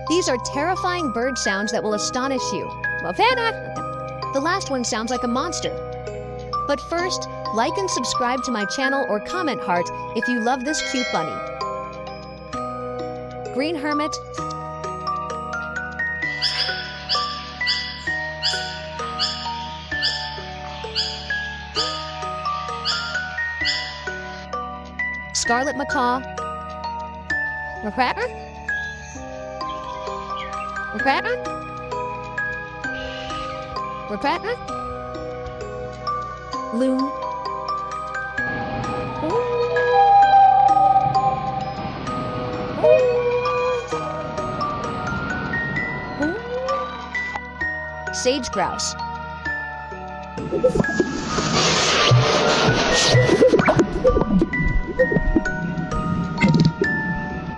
These are terrifying bird sounds that will astonish you. The last one sounds like a monster. But first, like and subscribe to my channel or comment heart if you love this cute bunny. Green Hermit, Scarlet Macaw, Loon, Sage Grouse,